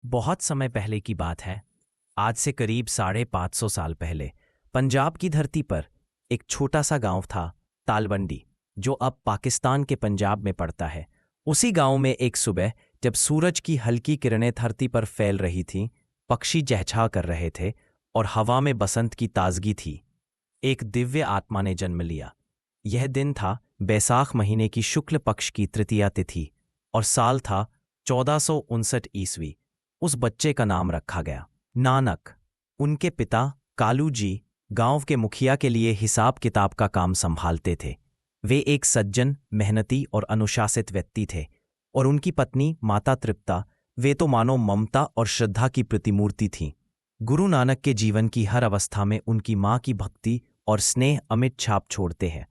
बहुत समय पहले की बात है। आज से करीब 550 साल पहले पंजाब की धरती पर एक छोटा सा गांव था, तालबंडी, जो अब पाकिस्तान के पंजाब में पड़ता है। उसी गांव में एक सुबह, जब सूरज की हल्की किरणें धरती पर फैल रही थीं, पक्षी चहचहा कर रहे थे और हवा में बसंत की ताजगी थी, एक दिव्य आत्मा ने जन्म लिया। यह दिन था बैसाख महीने की शुक्ल पक्ष की तृतीया तिथि और साल था 1459 ईस्वी। उस बच्चे का नाम रखा गया नानक। उनके पिता कालू जी गांव के मुखिया के लिए हिसाब किताब का काम संभालते थे। वे एक सज्जन, मेहनती और अनुशासित व्यक्ति थे, और उनकी पत्नी माता तृप्ता, वे तो मानो ममता और श्रद्धा की प्रतिमूर्ति थीं। गुरु नानक के जीवन की हर अवस्था में उनकी मां की भक्ति और स्नेह अमिट छाप छोड़ते हैं।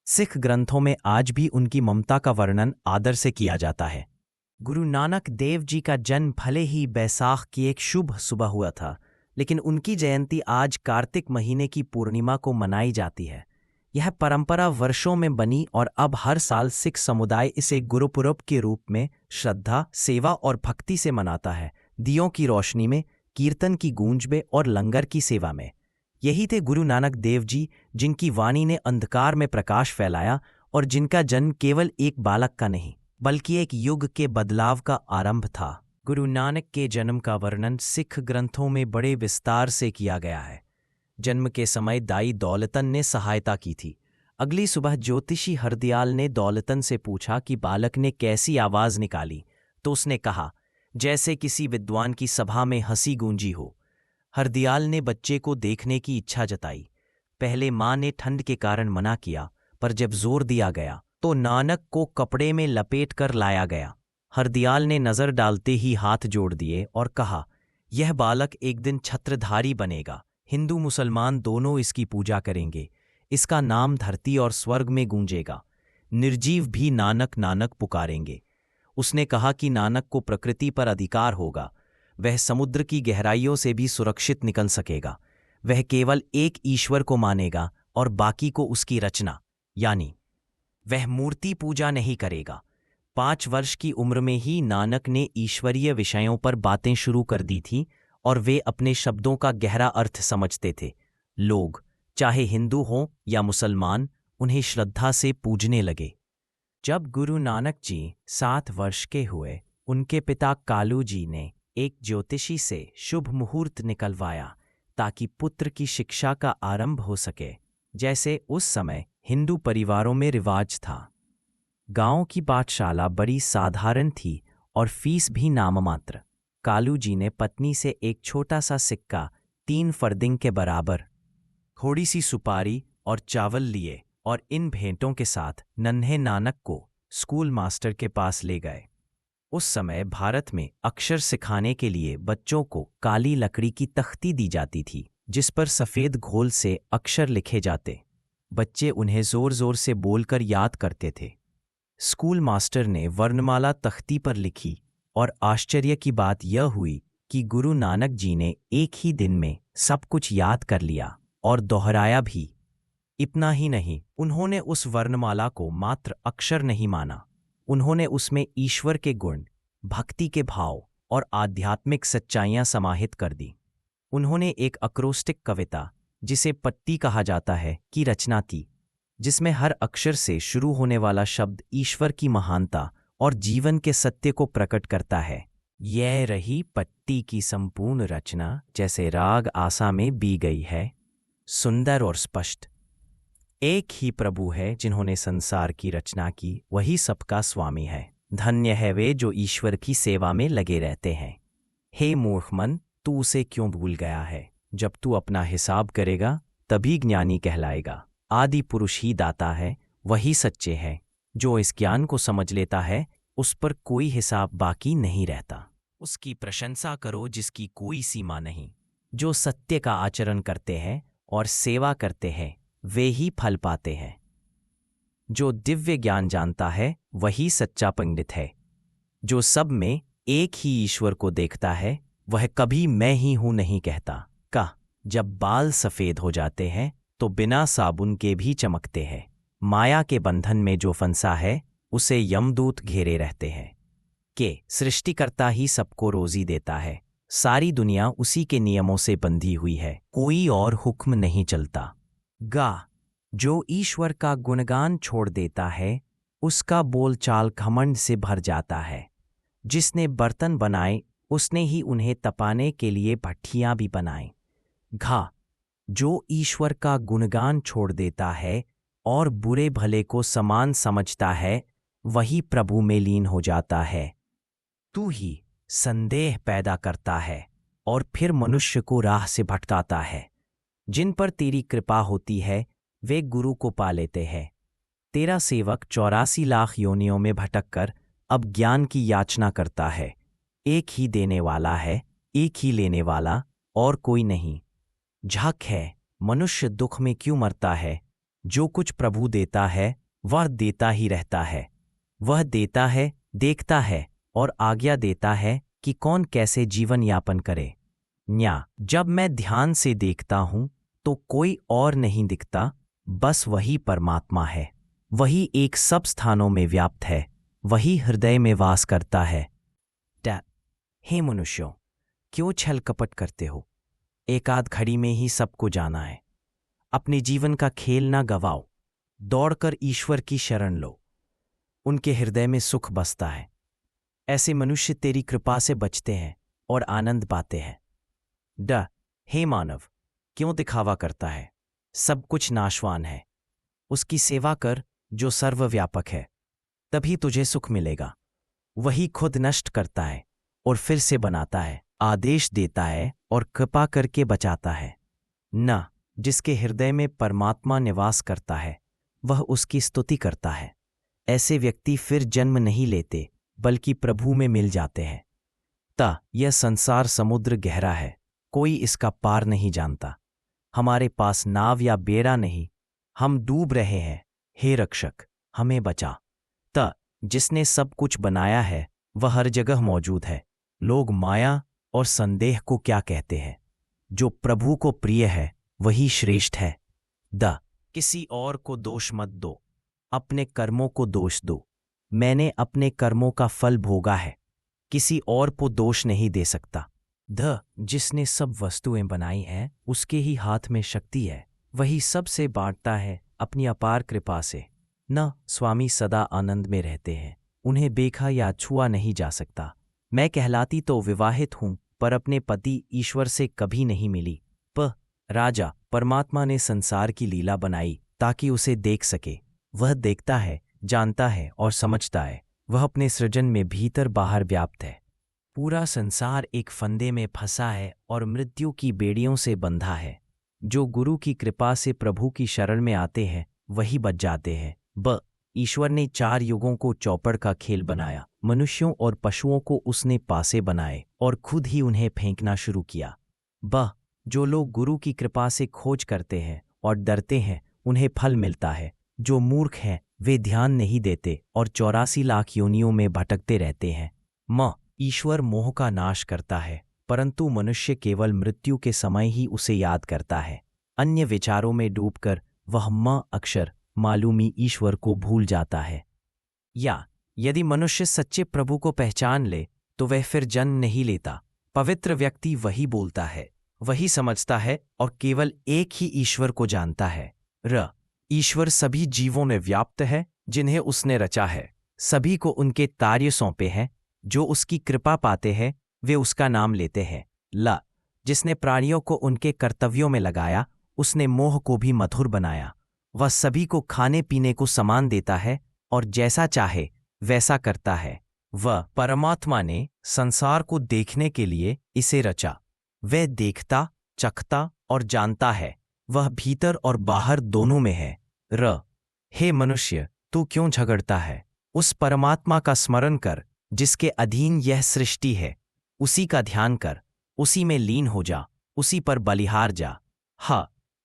सिख ग्रंथों में आज भी उनकी ममता का वर्णन आदर से किया जाता है। गुरु नानक देव जी का जन्म भले ही बैसाख की एक शुभ सुबह हुआ था, लेकिन उनकी जयंती आज कार्तिक महीने की पूर्णिमा को मनाई जाती है। यह परंपरा वर्षों में बनी और अब हर साल सिख समुदाय इसे गुरुपुरब के रूप में श्रद्धा, सेवा और भक्ति से मनाता है। दियों की रोशनी में, कीर्तन की गूंज में और लंगर की सेवा में। यही थे गुरु नानक देव जी, जिनकी वाणी ने अंधकार में प्रकाश फैलाया और जिनका जन्म केवल एक बालक का नहीं, बल्कि एक युग के बदलाव का आरंभ था। गुरु नानक के जन्म का वर्णन सिख ग्रंथों में बड़े विस्तार से किया गया है। जन्म के समय दाई दौलतन ने सहायता की थी। अगली सुबह ज्योतिषी हरदयाल ने दौलतन से पूछा कि बालक ने कैसी आवाज निकाली, तो उसने कहा, जैसे किसी विद्वान की सभा में हंसी गूंजी हो। हरदयाल ने बच्चे को देखने की इच्छा जताई। पहले मां ने ठंड के कारण मना किया, पर जब जोर दिया गया तो नानक को कपड़े में लपेट कर लाया गया। हरदयाल ने नजर डालते ही हाथ जोड़ दिए और कहा, यह बालक एक दिन छत्रधारी बनेगा। हिंदू मुसलमान दोनों इसकी पूजा करेंगे। इसका नाम धरती और स्वर्ग में गूंजेगा। निर्जीव भी नानक नानक पुकारेंगे। उसने कहा कि नानक को प्रकृति पर अधिकार होगा। वह समुद्र की गहराइयों से भी सुरक्षित निकल सकेगा। वह केवल एक ईश्वर को मानेगा और बाकी को उसकी रचना, यानी वह मूर्ति पूजा नहीं करेगा। 5 वर्ष की उम्र में ही नानक ने ईश्वरीय विषयों पर बातें शुरू कर दी थीं और वे अपने शब्दों का गहरा अर्थ समझते थे। लोग, चाहे हिंदू हों या मुसलमान, उन्हें श्रद्धा से पूजने लगे। जब गुरु नानक जी 7 वर्ष के हुए, उनके पिता कालू जी ने एक ज्योतिषी से शुभ मुहूर्त निकलवाया ताकि पुत्र की शिक्षा का आरंभ हो सके, जैसे उस समय हिंदू परिवारों में रिवाज था। गांव की पाठशाला बड़ी साधारण थी और फीस भी नाममात्र। कालू जी ने पत्नी से एक छोटा सा सिक्का 3 फर्दिंग के बराबर, थोड़ी सी सुपारी और चावल लिए और इन भेंटों के साथ नन्हे नानक को स्कूल मास्टर के पास ले गए। उस समय भारत में अक्षर सिखाने के लिए बच्चों को काली लकड़ी की तख्ती दी जाती थी, जिस पर सफ़ेद घोल से अक्षर लिखे जाते। बच्चे उन्हें जोर जोर से बोलकर याद करते थे। स्कूल मास्टर ने वर्णमाला तख्ती पर लिखी और आश्चर्य की बात यह हुई कि गुरु नानक जी ने एक ही दिन में सब कुछ याद कर लिया और दोहराया भी। इतना ही नहीं, उन्होंने उस वर्णमाला को मात्र अक्षर नहीं माना, उन्होंने उसमें ईश्वर के गुण, भक्ति के भाव और आध्यात्मिक सच्चाइयां समाहित कर दी। उन्होंने एक अक्रोस्टिक कविता, जिसे पट्टी कहा जाता है, की रचना की, जिसमें हर अक्षर से शुरू होने वाला शब्द ईश्वर की महानता और जीवन के सत्य को प्रकट करता है। यह रही पट्टी की संपूर्ण रचना, जैसे राग आसा में बी गई है, सुंदर और स्पष्ट। एक ही प्रभु है जिन्होंने संसार की रचना की, वही सबका स्वामी है। धन्य है वे जो ईश्वर की सेवा में लगे रहते हैं। हे मूर्ख मन, तू उसे क्यों भूल गया है? जब तू अपना हिसाब करेगा तभी ज्ञानी कहलाएगा। आदि पुरुष ही दाता है, वही सच्चे है। जो इस ज्ञान को समझ लेता है, उस पर कोई हिसाब बाकी नहीं रहता। उसकी प्रशंसा करो जिसकी कोई सीमा नहीं। जो सत्य का आचरण करते हैं और सेवा करते हैं, वे ही फल पाते हैं। जो दिव्य ज्ञान जानता है, वही सच्चा पंडित है। जो सब में एक ही ईश्वर को देखता है, वह कभी मैं ही हूं नहीं कहता। जब बाल सफेद हो जाते हैं तो बिना साबुन के भी चमकते हैं। माया के बंधन में जो फंसा है, उसे यमदूत घेरे रहते हैं। सृष्टिकर्ता ही सबको रोजी देता है, सारी दुनिया उसी के नियमों से बंधी हुई है, कोई और हुक्म नहीं चलता। गा, जो ईश्वर का गुणगान छोड़ देता है उसका बोलचाल घमंड से भर जाता है। जिसने बर्तन बनाए उसने ही उन्हें तपाने के लिए भट्ठियां भी बनाई। घा, जो ईश्वर का गुणगान छोड़ देता है और बुरे भले को समान समझता है वही प्रभु में लीन हो जाता है। तू ही संदेह पैदा करता है और फिर मनुष्य को राह से भटकाता है। जिन पर तेरी कृपा होती है वे गुरु को पा लेते हैं। तेरा सेवक 84 लाख योनियों में भटककर अब ज्ञान की याचना करता है। एक ही देने वाला है, एक ही लेने वाला, और कोई नहीं। झक है, मनुष्य दुख में क्यों मरता है? जो कुछ प्रभु देता है वह देता ही रहता है। वह देता है, देखता है और आज्ञा देता है कि कौन कैसे जीवन यापन करे। न्या, जब मैं ध्यान से देखता हूं तो कोई और नहीं दिखता, बस वही परमात्मा है। वही एक सब स्थानों में व्याप्त है, वही हृदय में वास करता है। हे मनुष्यों, क्यों छल कपट करते हो? एक आध घड़ी में ही सबको जाना है। अपने जीवन का खेल ना गवाओ, दौड़कर ईश्वर की शरण लो। उनके हृदय में सुख बसता है। ऐसे मनुष्य तेरी कृपा से बचते हैं और आनंद पाते हैं। हे मानव, क्यों दिखावा करता है? सब कुछ नाशवान है। उसकी सेवा कर जो सर्वव्यापक है, तभी तुझे सुख मिलेगा। वही खुद नष्ट करता है और फिर से बनाता है, आदेश देता है और कृपा करके बचाता है। न जिसके हृदय में परमात्मा निवास करता है वह उसकी स्तुति करता है। ऐसे व्यक्ति फिर जन्म नहीं लेते बल्कि प्रभु में मिल जाते हैं। यह संसार समुद्र गहरा है, कोई इसका पार नहीं जानता। हमारे पास नाव या बेड़ा नहीं, हम डूब रहे हैं। हे रक्षक, हमें बचा। जिसने सब कुछ बनाया है वह हर जगह मौजूद है। लोग माया और संदेह को क्या कहते हैं? जो प्रभु को प्रिय है वही श्रेष्ठ है। किसी और को दोष मत दो, अपने कर्मों को दोष दो। मैंने अपने कर्मों का फल भोगा है, किसी और को दोष नहीं दे सकता। जिसने सब वस्तुएं बनाई हैं उसके ही हाथ में शक्ति है। वही सबसे बांटता है अपनी अपार कृपा से। न स्वामी सदा आनंद में रहते हैं, उन्हें देखा या छुआ नहीं जा सकता। मैं कहलाती तो विवाहित हूं पर अपने पति ईश्वर से कभी नहीं मिली। राजा, परमात्मा ने संसार की लीला बनाई ताकि उसे देख सके। वह देखता है, जानता है और समझता है। वह अपने सृजन में भीतर बाहर व्याप्त है। पूरा संसार एक फंदे में फंसा है और मृत्यु की बेड़ियों से बंधा है। जो गुरु की कृपा से प्रभु की शरण में आते हैं वही बच जाते हैं। ईश्वर ने 4 युगों को चौपड़ का खेल बनाया। मनुष्यों और पशुओं को उसने पासे बनाए और खुद ही उन्हें फेंकना शुरू किया। जो लोग गुरु की कृपा से खोज करते हैं और डरते हैं उन्हें फल मिलता है। जो मूर्ख हैं वे ध्यान नहीं देते और 84 लाख योनियों में भटकते रहते हैं। ईश्वर मोह का नाश करता है परंतु मनुष्य केवल मृत्यु के समय ही उसे याद करता है। अन्य विचारों में डूबकर वह अक्षर मालूमी ईश्वर को भूल जाता है। यदि मनुष्य सच्चे प्रभु को पहचान ले तो वह फिर जन्म नहीं लेता। पवित्र व्यक्ति वही बोलता है, वही समझता है और केवल एक ही ईश्वर को जानता है। ईश्वर सभी जीवों में व्याप्त है जिन्हें उसने रचा है। सभी को उनके कार्य सौंपे हैं। जो उसकी कृपा पाते हैं वे उसका नाम लेते हैं। जिसने प्राणियों को उनके कर्तव्यों में लगाया उसने मोह को भी मधुर बनाया। वह सभी को खाने पीने को समान देता है और जैसा चाहे वैसा करता है। वह परमात्मा ने संसार को देखने के लिए इसे रचा। वह देखता, चखता और जानता है। वह भीतर और बाहर दोनों में है। हे मनुष्य, तू क्यों झगड़ता है? उस परमात्मा का स्मरण कर जिसके अधीन यह सृष्टि है। उसी का ध्यान कर, उसी में लीन हो जा, उसी पर बलिहार जा।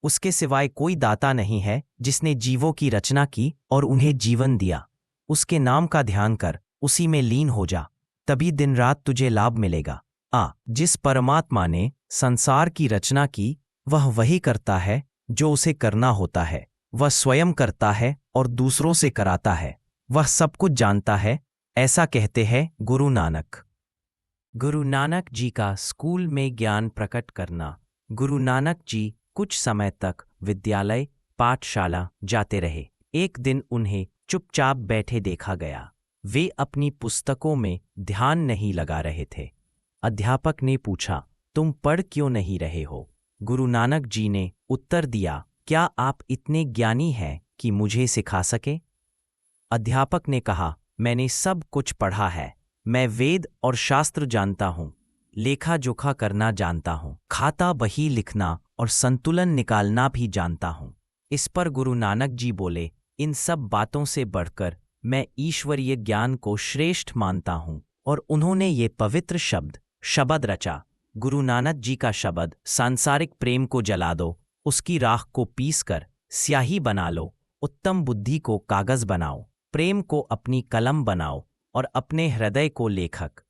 उसके सिवाय कोई दाता नहीं है जिसने जीवों की रचना की और उन्हें जीवन दिया। उसके नाम का ध्यान कर, उसी में लीन हो जा, तभी दिन रात तुझे लाभ मिलेगा। जिस परमात्मा ने संसार की रचना की वह वही करता है जो उसे करना होता है। वह स्वयं करता है और दूसरों से कराता है। वह सब कुछ जानता है, ऐसा कहते हैं गुरु नानक। गुरु नानक जी का स्कूल में ज्ञान प्रकट करना। गुरु नानक जी कुछ समय तक विद्यालय पाठशाला जाते रहे। एक दिन उन्हें चुपचाप बैठे देखा गया। वे अपनी पुस्तकों में ध्यान नहीं लगा रहे थे। अध्यापक ने पूछा, तुम पढ़ क्यों नहीं रहे हो? गुरु नानक जी ने उत्तर दिया, क्या आप इतने ज्ञानी हैं कि मुझे सिखा सके? अध्यापक ने कहा, मैंने सब कुछ पढ़ा है। मैं वेद और शास्त्र जानता हूँ, लेखा जोखा करना जानता हूँ, खाता बही लिखना और संतुलन निकालना भी जानता हूँ। इस पर गुरु नानक जी बोले, इन सब बातों से बढ़कर मैं ईश्वरीय ज्ञान को श्रेष्ठ मानता हूँ। और उन्होंने ये पवित्र शब्द रचा। गुरु नानक जी का शब्द, सांसारिक प्रेम को जला दो, उसकी राख को पीस कर स्याही बना लो, उत्तम बुद्धि को कागज बनाओ, प्रेम को अपनी कलम बनाओ और अपने हृदय को लेखक।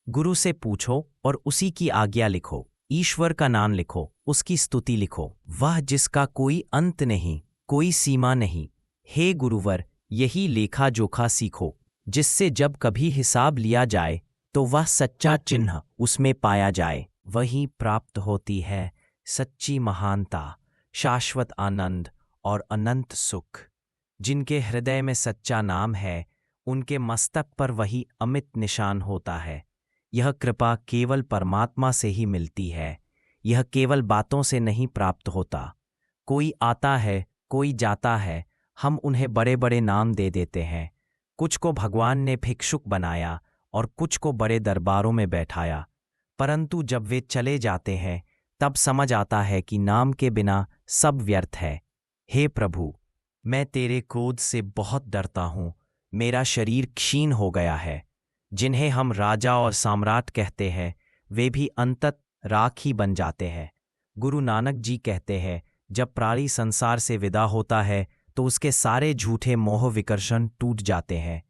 गुरु से पूछो और उसी की आज्ञा लिखो, ईश्वर का नाम लिखो, उसकी स्तुति लिखो, वह जिसका कोई अंत नहीं, कोई सीमा नहीं। हे गुरुवर, यही लेखा जोखा सीखो, जिससे जब कभी हिसाब लिया जाए तो वह सच्चा चिन्ह उसमें पाया जाए। वही प्राप्त होती है सच्ची महानता, शाश्वत आनंद और अनंत सुख। जिनके हृदय में सच्चा नाम है, उनके मस्तक पर वही अमित निशान होता है। यह कृपा केवल परमात्मा से ही मिलती है। यह केवल बातों से नहीं प्राप्त होता। कोई आता है, कोई जाता है, हम उन्हें बड़े बड़े नाम दे देते हैं। कुछ को भगवान ने भिक्षुक बनाया और कुछ को बड़े दरबारों में बैठाया, परंतु जब वे चले जाते हैं तब समझ आता है कि नाम के बिना सब व्यर्थ है। हे प्रभु, मैं तेरे क्रोध से बहुत डरता हूँ। मेरा शरीर क्षीण हो गया है। जिन्हें हम राजा और सम्राट कहते हैं, वे भी अंतत राख ही बन जाते हैं। गुरु नानक जी कहते हैं, जब प्राणी संसार से विदा होता है तो उसके सारे झूठे मोह विकर्षण टूट जाते हैं।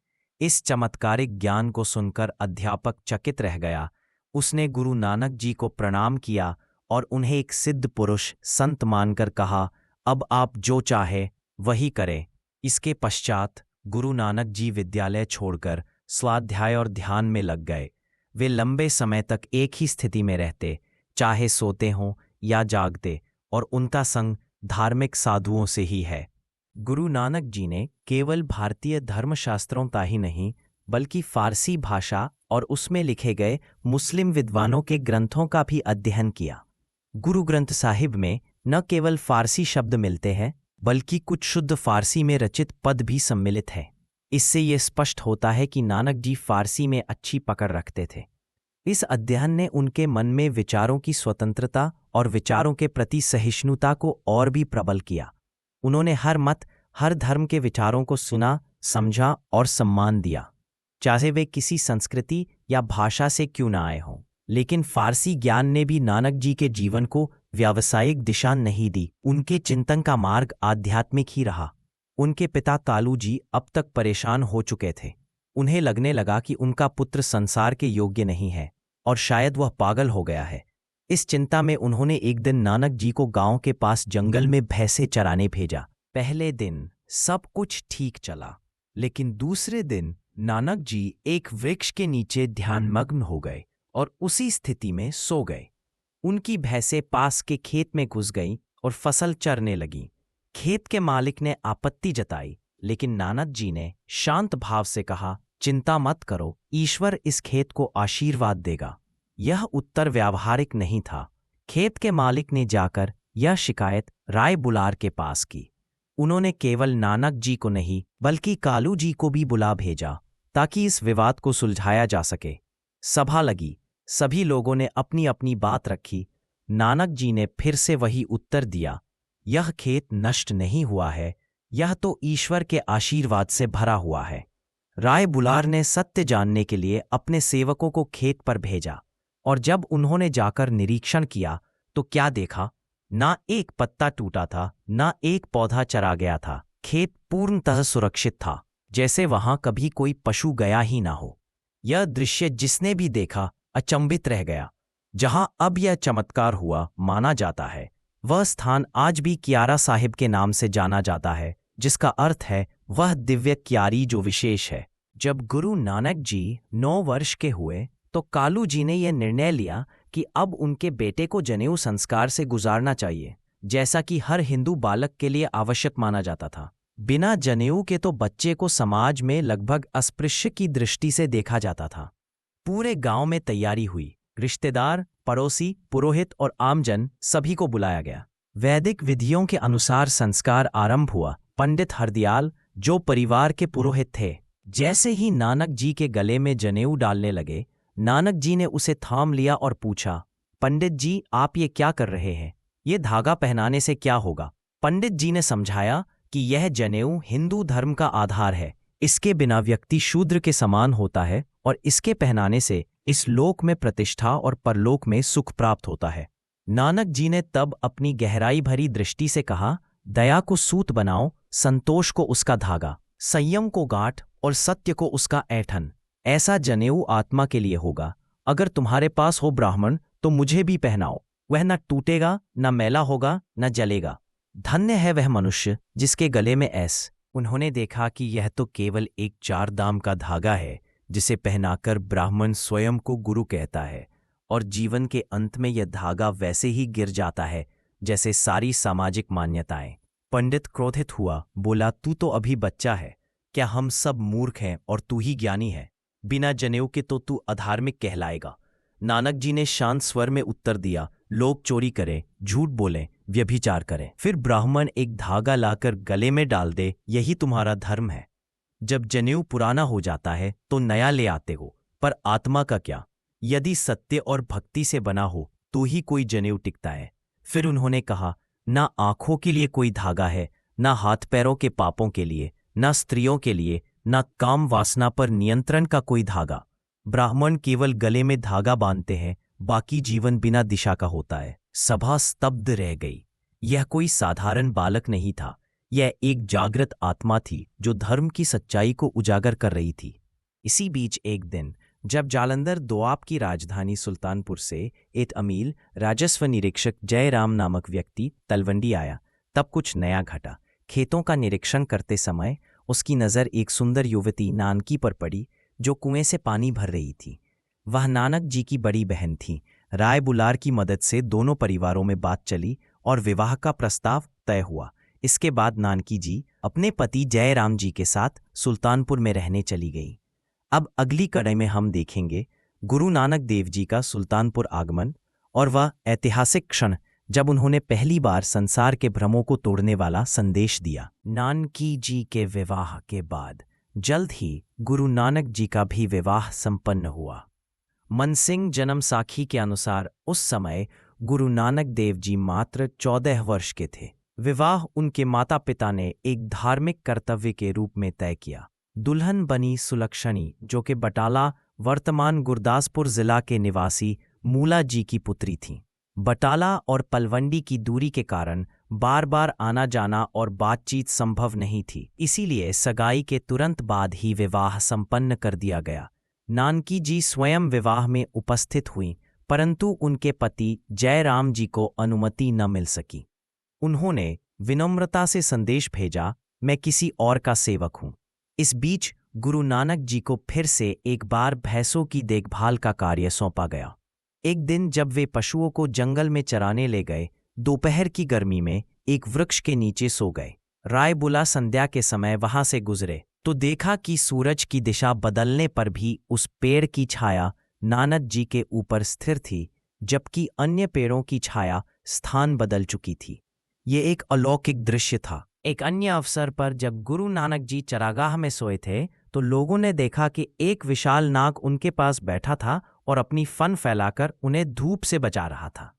इस चमत्कारिक ज्ञान को सुनकर अध्यापक चकित रह गया। उसने गुरु नानक जी को प्रणाम किया और उन्हें एक सिद्ध पुरुष संत मानकर कहा, अब आप जो चाहे वही करें। इसके पश्चात गुरु नानक जी विद्यालय छोड़कर स्वाध्याय और ध्यान में लग गए। वे लंबे समय तक एक ही स्थिति में रहते, चाहे सोते हों या जागते, और उनका संग धार्मिक साधुओं से ही है। गुरु नानक जी ने केवल भारतीय धर्मशास्त्रों का ही नहीं, बल्कि फारसी भाषा और उसमें लिखे गए मुस्लिम विद्वानों के ग्रंथों का भी अध्ययन किया। गुरु ग्रंथ साहिब में न केवल फारसी शब्द मिलते हैं, बल्कि कुछ शुद्ध फारसी में रचित पद भी सम्मिलित है। इससे ये स्पष्ट होता है कि नानक जी फारसी में अच्छी पकड़ रखते थे। इस अध्ययन ने उनके मन में विचारों की स्वतंत्रता और विचारों के प्रति सहिष्णुता को और भी प्रबल किया। उन्होंने हर मत, हर धर्म के विचारों को सुना, समझा और सम्मान दिया, चाहे वे किसी संस्कृति या भाषा से क्यों न आए हों। लेकिन फारसी ज्ञान ने भी नानक जी के जीवन को व्यावसायिक दिशा नहीं दी। उनके चिंतन का मार्ग आध्यात्मिक ही रहा। उनके पिता कालू जी अब तक परेशान हो चुके थे। उन्हें लगने लगा कि उनका पुत्र संसार के योग्य नहीं है और शायद वह पागल हो गया है। इस चिंता में उन्होंने एक दिन नानक जी को गांव के पास जंगल में भैंसे चराने भेजा। पहले दिन सब कुछ ठीक चला, लेकिन दूसरे दिन नानक जी एक वृक्ष के नीचे ध्यानमग्न हो गए और उसी स्थिति में सो गए। उनकी भैंसें पास के खेत में घुस गईं और फसल चरने लगीं। खेत के मालिक ने आपत्ति जताई, लेकिन नानक जी ने शांत भाव से कहा, चिंता मत करो, ईश्वर इस खेत को आशीर्वाद देगा। यह उत्तर व्यावहारिक नहीं था। खेत के मालिक ने जाकर यह शिकायत राय बुलार के पास की। उन्होंने केवल नानक जी को नहीं, बल्कि कालू जी को भी बुला भेजा ताकि इस विवाद को सुलझाया जा सके। सभा लगी, सभी लोगों ने अपनी अपनी बात रखी। नानक जी ने फिर से वही उत्तर दिया, यह खेत नष्ट नहीं हुआ है, यह तो ईश्वर के आशीर्वाद से भरा हुआ है। राय बुलार ने सत्य जानने के लिए अपने सेवकों को खेत पर भेजा, और जब उन्होंने जाकर निरीक्षण किया तो क्या देखा? ना एक पत्ता टूटा था, ना एक पौधा चरा गया था। खेत पूर्णतः सुरक्षित था, जैसे वहां कभी कोई पशु गया ही ना हो। यह दृश्य जिसने भी देखा अचंभित रह गया। जहां अब यह चमत्कार हुआ माना जाता है, वह स्थान आज भी कियारा साहिब के नाम से जाना जाता है, जिसका अर्थ है वह दिव्य क्यारी जो विशेष है। जब गुरु नानक जी 9 वर्ष के हुए तो कालू जी ने यह निर्णय लिया कि अब उनके बेटे को जनेऊ संस्कार से गुजारना चाहिए, जैसा कि हर हिंदू बालक के लिए आवश्यक माना जाता था। बिना जनेऊ के तो बच्चे को समाज में लगभग अस्पृश्य की दृष्टि से देखा जाता था। पूरे गांव में तैयारी हुई। रिश्तेदार, पड़ोसी, पुरोहित और आमजन सभी को बुलाया गया। वैदिक विधियों के अनुसार संस्कार आरंभ हुआ। पंडित हरदयाल, जो परिवार के पुरोहित थे, जैसे ही नानक जी के गले में जनेऊ डालने लगे, नानक जी ने उसे थाम लिया और पूछा, पंडित जी, आप ये क्या कर रहे हैं? ये धागा पहनाने से क्या होगा? पंडित जी ने समझाया कि यह जनेऊ हिंदू धर्म का आधार है। इसके बिना व्यक्ति शूद्र के समान होता है और इसके पहनाने से इस लोक में प्रतिष्ठा और परलोक में सुख प्राप्त होता है। नानक जी ने तब अपनी गहराई भरी दृष्टि से कहा, दया को सूत बनाओ, संतोष को उसका धागा, संयम को गांठ और सत्य को उसका ऐंठन। ऐसा जनेऊ आत्मा के लिए होगा। अगर तुम्हारे पास हो ब्राह्मण तो मुझे भी पहनाओ। वह न टूटेगा, न मैला होगा, न जलेगा। धन्य है वह मनुष्य जिसके गले में ऐस। उन्होंने देखा कि यह तो केवल एक 4 दाम का धागा है, जिसे पहनाकर ब्राह्मण स्वयं को गुरु कहता है, और जीवन के अंत में यह धागा वैसे ही गिर जाता है जैसे सारी सामाजिक मान्यताएं। पंडित क्रोधित हुआ, बोला, तू तो अभी बच्चा है। क्या हम सब मूर्ख हैं और तू ही ज्ञानी है? बिना जनेऊ के तो तू अधार्मिक कहलाएगा। नानक जी ने शांत स्वर में उत्तर दिया, लोग चोरी करें, झूठ बोलें, व्यभिचार करें, फिर ब्राह्मण एक धागा लाकर गले में डाल दे, यही तुम्हारा धर्म है। जब जनेऊ पुराना हो जाता है तो नया ले आते हो, पर आत्मा का क्या? यदि सत्य और भक्ति से बना हो तो ही कोई जनेऊ टिकता है। फिर उन्होंने कहा, ना आंखों के लिए कोई धागा है, ना हाथ पैरों के पापों के लिए, ना स्त्रियों के लिए, ना काम वासना पर नियंत्रण का कोई धागा। ब्राह्मण केवल गले में धागा बांधते हैं, बाकी जीवन बिना दिशा का होता है। सभा स्तब्ध रह गई। यह कोई साधारण बालक नहीं था, यह एक जागृत आत्मा थी जो धर्म की सच्चाई को उजागर कर रही थी। इसी बीच एक दिन जब जालंधर दोआब की राजधानी सुल्तानपुर से एक अमील राजस्व निरीक्षक जयराम नामक व्यक्ति तलवंडी आया, तब कुछ नया घटा। खेतों का निरीक्षण करते समय उसकी नज़र एक सुंदर युवती नानकी पर पड़ी जो कुएं से पानी भर रही थी। वह नानक जी की बड़ी बहन थी। राय बुलार की मदद से दोनों परिवारों में बात चली और विवाह का प्रस्ताव तय हुआ। इसके बाद नानकी जी अपने पति जयराम जी के साथ सुल्तानपुर में रहने चली गई। अब अगली कड़ी में हम देखेंगे गुरु नानक देव जी का सुल्तानपुर आगमन और वह ऐतिहासिक क्षण जब उन्होंने पहली बार संसार के भ्रमों को तोड़ने वाला संदेश दिया। नानकी जी के विवाह के बाद जल्द ही गुरु नानक जी का भी विवाह संपन्न हुआ। मनसिंह जन्म साखी के अनुसार उस समय गुरु नानक देव जी मात्र 14 वर्ष के थे। विवाह उनके माता पिता ने एक धार्मिक कर्तव्य के रूप में तय किया। दुल्हन बनी सुलक्षणी, जो कि बटाला वर्तमान गुरदासपुर जिला के निवासी मूला जी की पुत्री थी। बटाला और पलवंडी की दूरी के कारण बार बार आना जाना और बातचीत संभव नहीं थी, इसीलिए सगाई के तुरंत बाद ही विवाह संपन्न कर दिया गया। नानकी जी स्वयं विवाह में उपस्थित हुईं, परंतु उनके पति जयराम जी को अनुमति न मिल सकी। उन्होंने विनम्रता से संदेश भेजा, मैं किसी और का सेवक हूं। इस बीच गुरु नानक जी को फिर से एक बार भैंसों की देखभाल का कार्य सौंपा गया। एक दिन जब वे पशुओं को जंगल में चराने ले गए, दोपहर की गर्मी में एक वृक्ष के नीचे सो गए। रायबुला संध्या के समय वहां से गुजरे तो देखा कि सूरज की दिशा बदलने पर भी उस पेड़ की छाया नानक जी के ऊपर स्थिर थी, जबकि अन्य पेड़ों की छाया स्थान बदल चुकी थी। ये एक अलौकिक दृश्य था। एक अन्य अवसर पर जब गुरु नानक जी चरागाह में सोए थे तो लोगों ने देखा कि एक विशाल नाग उनके पास बैठा था और अपनी फन फैलाकर उन्हें धूप से बचा रहा था।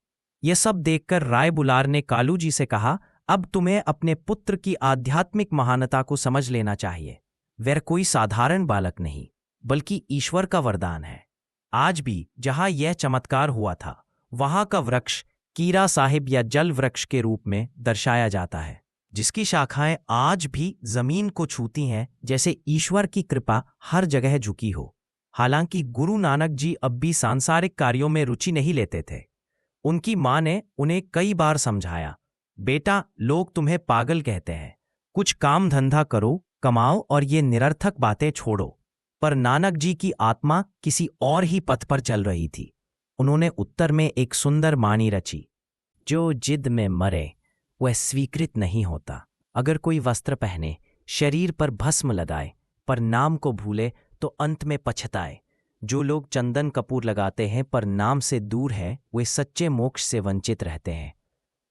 यह सब देखकर राय बुलार ने कालू जी से कहा, अब तुम्हें अपने पुत्र की आध्यात्मिक महानता को समझ लेना चाहिए। वह कोई साधारण बालक नहीं, बल्कि ईश्वर का वरदान है। आज भी जहां यह चमत्कार हुआ था, वहां का वृक्ष कीरा साहिब या जल वृक्ष के रूप में दर्शाया जाता है, जिसकी शाखाएं आज भी जमीन को छूती हैं, जैसे ईश्वर की कृपा हर जगह झुकी हो। हालांकि गुरु नानक जी अब भी सांसारिक कार्यों में रुचि नहीं लेते थे। उनकी मां ने उन्हें कई बार समझाया, बेटा, लोग तुम्हें पागल कहते हैं, कुछ काम धंधा करो, कमाओ और ये निरर्थक बातें छोड़ो। पर नानक जी की आत्मा किसी और ही पथ पर चल रही थी। उन्होंने उत्तर में एक सुंदर वाणी रची, जो जिद में मरे वह स्वीकृत नहीं होता। अगर कोई वस्त्र पहने, शरीर पर भस्म लगाए, पर नाम को भूले तो अंत में पछताए। जो लोग चंदन कपूर लगाते हैं पर नाम से दूर है, वे सच्चे मोक्ष से वंचित रहते हैं।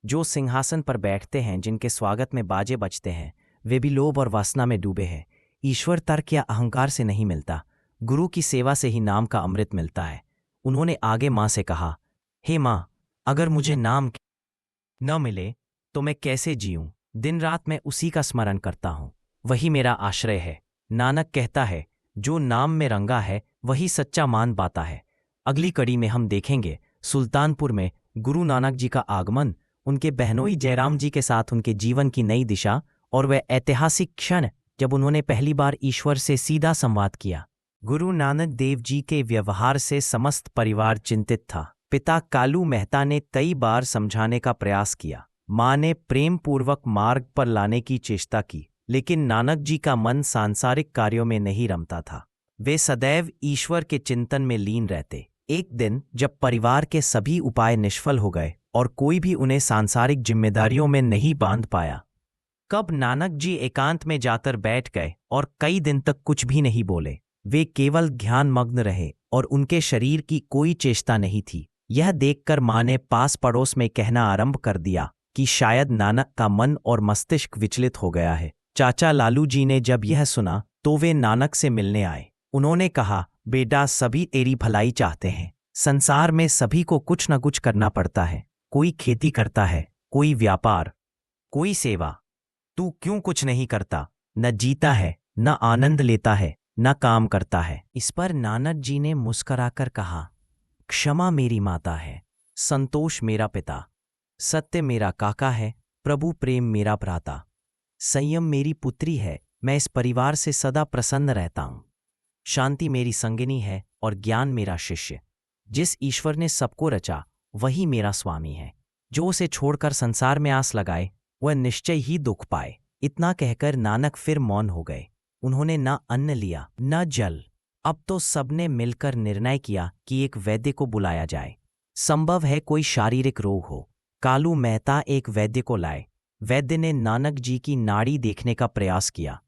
जो सिंहासन पर बैठते हैं, जिनके स्वागत में बाजे बजते हैं, वे भी लोभ और वासना में डूबे हैं। ईश्वर तर्क या अहंकार से नहीं मिलता, गुरु की सेवा से ही नाम का अमृत मिलता है। उन्होंने आगे माँ से कहा, हे माँ, अगर मुझे नाम न मिले तो मैं कैसे जीऊं? दिन रात मैं उसी का स्मरण करता हूं, वही मेरा आश्रय है। नानक कहता है, जो नाम में रंगा है वही सच्चा मान पाता है। अगली कड़ी में हम देखेंगे सुल्तानपुर में गुरु नानक जी का आगमन, उनके बहनोई जयराम जी के साथ उनके जीवन की नई दिशा और वह ऐतिहासिक क्षण जब उन्होंने पहली बार ईश्वर से सीधा संवाद किया। गुरु नानक देव जी के व्यवहार से समस्त परिवार चिंतित था। पिता कालू मेहता ने कई बार समझाने का प्रयास किया, माँ ने प्रेम पूर्वक मार्ग पर लाने की चेष्टा की, लेकिन नानक जी का मन सांसारिक कार्यों में नहीं रमता था। वे सदैव ईश्वर के चिंतन में लीन रहते। एक दिन जब परिवार के सभी उपाय निष्फल हो गए और कोई भी उन्हें सांसारिक जिम्मेदारियों में नहीं बांध पाया, कब नानक जी एकांत में जाकर बैठ गए और कई दिन तक कुछ भी नहीं बोले। वे केवल ध्यानमग्न रहे और उनके शरीर की कोई चेष्टा नहीं थी। यह देखकर माँ ने पास पड़ोस में कहना आरंभ कर दिया कि शायद नानक का मन और मस्तिष्क विचलित हो गया है। चाचा लालू जी ने जब यह सुना तो वे नानक से मिलने आए। उन्होंने कहा, बेटा, सभी तेरी भलाई चाहते हैं। संसार में सभी को कुछ न कुछ करना पड़ता है। कोई खेती करता है, कोई व्यापार, कोई सेवा। तू क्यों कुछ नहीं करता? न जीता है, न आनंद लेता है, न काम करता है। इस पर नानक जी ने मुस्कराकर कहा, क्षमा मेरी माता है, संतोष मेरा पिता, सत्य मेरा काका है, प्रभु प्रेम मेरा भ्राता, संयम मेरी पुत्री है। मैं इस परिवार से सदा प्रसन्न रहता हूं। शांति मेरी संगिनी है और ज्ञान मेरा शिष्य। जिस ईश्वर ने सबको रचा वही मेरा स्वामी है। जो उसे छोड़कर संसार में आस लगाए वह निश्चय ही दुख पाए। इतना कहकर नानक फिर मौन हो गए। उन्होंने न अन्न लिया न जल। अब तो सबने मिलकर निर्णय किया कि एक वैद्य को बुलाया जाए। संभव है कोई शारीरिक रोग हो। कालू मेहता एक वैद्य को लाए। वैद्य ने नानक जी की नाड़ी देखने का प्रयास किया,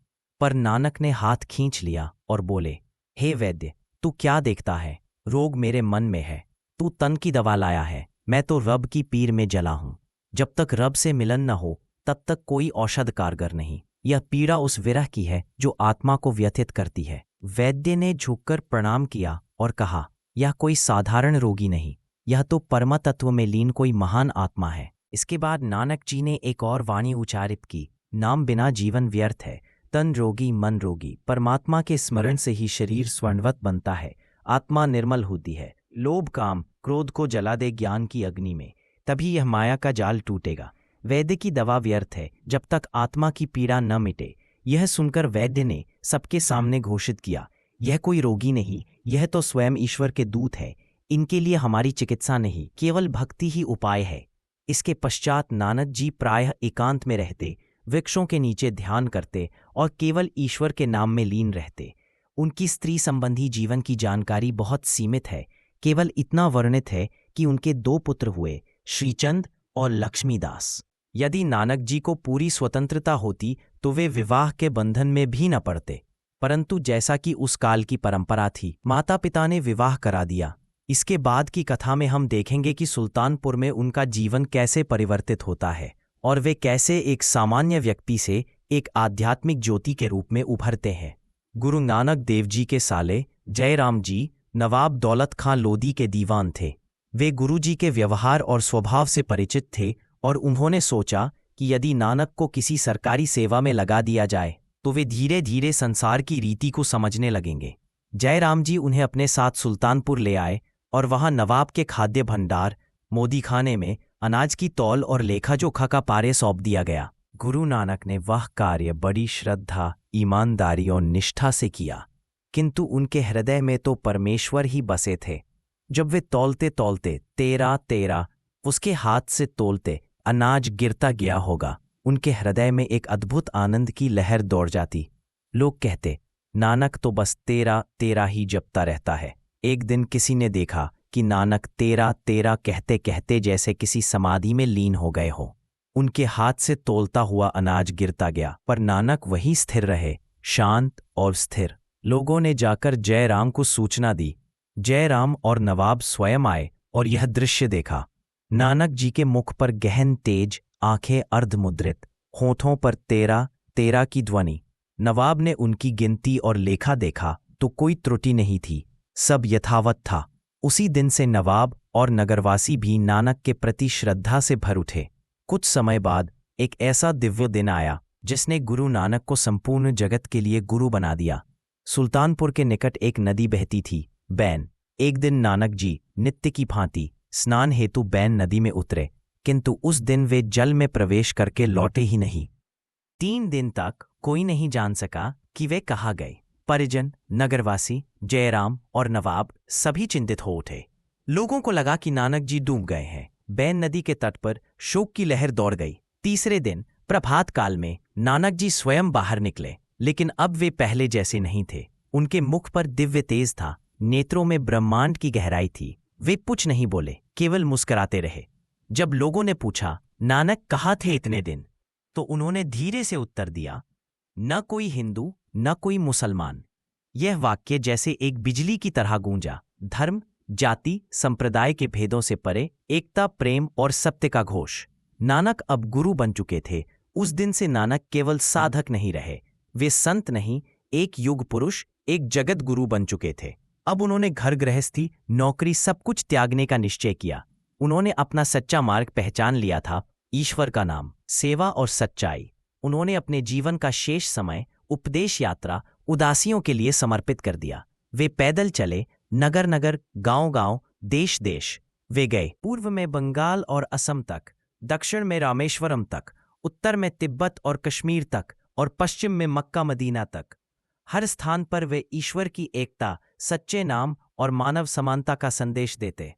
पर नानक ने हाथ खींच लिया और बोले, हे वैद्य, तू क्या देखता है? रोग मेरे मन में है। तू तन की दवा लाया है, मैं तो रब की पीर में जला हूं। जब तक रब से मिलन न हो तब तक कोई औषध कारगर नहीं। यह पीड़ा उस विरह की है जो आत्मा को व्यथित करती है। वैद्य ने झुककर प्रणाम किया और कहा, यह कोई साधारण रोगी नहीं, यह तो परम तत्व में लीन कोई महान आत्मा है। इसके बाद नानक जी ने एक और वाणी उच्चारित की, नाम बिना जीवन व्यर्थ है। तन रोगी मन रोगी, परमात्मा के स्मरण से ही शरीर स्वर्णवत बनता है, आत्मा निर्मल होती है। लोभ काम क्रोध को जला दे ज्ञान की अग्नि में, तभी यह माया का जाल टूटेगा। वैद्य की दवा व्यर्थ है जब तक आत्मा की पीड़ा न मिटे। यह सुनकर वैद्य ने सबके सामने घोषित किया, यह कोई रोगी नहीं, यह तो स्वयं ईश्वर के दूत है। इनके लिए हमारी चिकित्सा नहीं, केवल भक्ति ही उपाय है। इसके पश्चात नानक जी प्रायः एकांत में रहते, वृक्षों के नीचे ध्यान करते और केवल ईश्वर के नाम में लीन रहते। उनकी स्त्री संबंधी जीवन की जानकारी बहुत सीमित है। केवल इतना वर्णित है कि उनके 2 पुत्र हुए, श्रीचंद और लक्ष्मीदास। यदि नानक जी को पूरी स्वतंत्रता होती तो वे विवाह के बंधन में भी न पड़ते, परंतु जैसा कि उस काल की परंपरा थी, माता पिता ने विवाह करा दिया। इसके बाद की कथा में हम देखेंगे कि सुल्तानपुर में उनका जीवन कैसे परिवर्तित होता है और वे कैसे एक सामान्य व्यक्ति से एक आध्यात्मिक ज्योति के रूप में उभरते हैं। गुरु नानक देव जी के साले जयराम जी नवाब दौलत खां लोधी के दीवान थे। वे गुरु जी के व्यवहार और स्वभाव से परिचित थे और उन्होंने सोचा कि यदि नानक को किसी सरकारी सेवा में लगा दिया जाए तो वे धीरे धीरे संसार की रीति को समझने लगेंगे। जयराम जी उन्हें अपने साथ सुल्तानपुर ले आए और वहां नवाब के खाद्य भंडार मोदीखाने में अनाज की तौल और लेखा जोखा का पारे सौंप दिया गया। गुरु नानक ने वह कार्य बड़ी श्रद्धा, ईमानदारी और निष्ठा से किया, किंतु उनके हृदय में तो परमेश्वर ही बसे थे। जब वे तौलते तौलते 13 उसके हाथ से तोलते अनाज गिरता गया होगा, उनके हृदय में एक अद्भुत आनंद की लहर दौड़ जाती। लोग कहते, नानक तो बस तेरा तेरा ही जपता रहता है। एक दिन किसी ने देखा कि नानक तेरा तेरा कहते कहते जैसे किसी समाधि में लीन हो गए हो। उनके हाथ से तोलता हुआ अनाज गिरता गया, पर नानक वहीं स्थिर रहे, शांत और स्थिर। लोगों ने जाकर जयराम को सूचना दी। जयराम और नवाब स्वयं आए और यह दृश्य देखा। नानक जी के मुख पर गहन तेज, आंखें अर्धमुद्रित, होठों पर तेरा तेरा की ध्वनि। नवाब ने उनकी गिनती और लेखा देखा तो कोई त्रुटि नहीं थी, सब यथावत था। उसी दिन से नवाब और नगरवासी भी नानक के प्रति श्रद्धा से भर उठे। कुछ समय बाद एक ऐसा दिव्य दिन आया जिसने गुरु नानक को संपूर्ण जगत के लिए गुरु बना दिया। सुल्तानपुर के निकट एक नदी बहती थी, बैन। एक दिन नानक जी नित्य की भांति स्नान हेतु बैन नदी में उतरे, किंतु उस दिन वे जल में प्रवेश करके लौटे ही नहीं। 3 दिन तक कोई नहीं जान सका कि वे कहाँ गए। परिजन, नगरवासी, जयराम और नवाब सभी चिंतित हो उठे। लोगों को लगा कि नानक जी डूब गए हैं। बैन नदी के तट पर शोक की लहर दौड़ गई। तीसरे दिन प्रभात काल में नानक जी स्वयं बाहर निकले, लेकिन अब वे पहले जैसे नहीं थे। उनके मुख पर दिव्य तेज था, नेत्रों में ब्रह्मांड की गहराई थी। वे कुछ नहीं बोले, केवल मुस्कुराते रहे। जब लोगों ने पूछा, नानक कहाँ थे इतने दिन, तो उन्होंने धीरे से उत्तर दिया, न कोई हिंदू न कोई मुसलमान। यह वाक्य जैसे एक बिजली की तरह गूंजा। धर्म, जाति, संप्रदाय के भेदों से परे एकता, प्रेम और सत्य का घोष। नानक अब गुरु बन चुके थे। उस दिन से नानक केवल साधक नहीं रहे, वे संत नहीं, एक युग पुरुष, एक जगत गुरु बन चुके थे। अब उन्होंने घर गृहस्थी, नौकरी सब कुछ त्यागने का निश्चय किया। उन्होंने अपना सच्चा मार्ग पहचान लिया था, ईश्वर का नाम, सेवा और सच्चाई। उन्होंने अपने जीवन का शेष समय उपदेश यात्रा, उदासियों के लिए समर्पित कर दिया। वे पैदल चले, नगर नगर, गांव गांव, देश देश। वे गए पूर्व में बंगाल और असम तक, दक्षिण में रामेश्वरम तक, उत्तर में तिब्बत और कश्मीर तक, और पश्चिम में मक्का मदीना तक। हर स्थान पर वे ईश्वर की एकता, सच्चे नाम और मानव समानता का संदेश देते।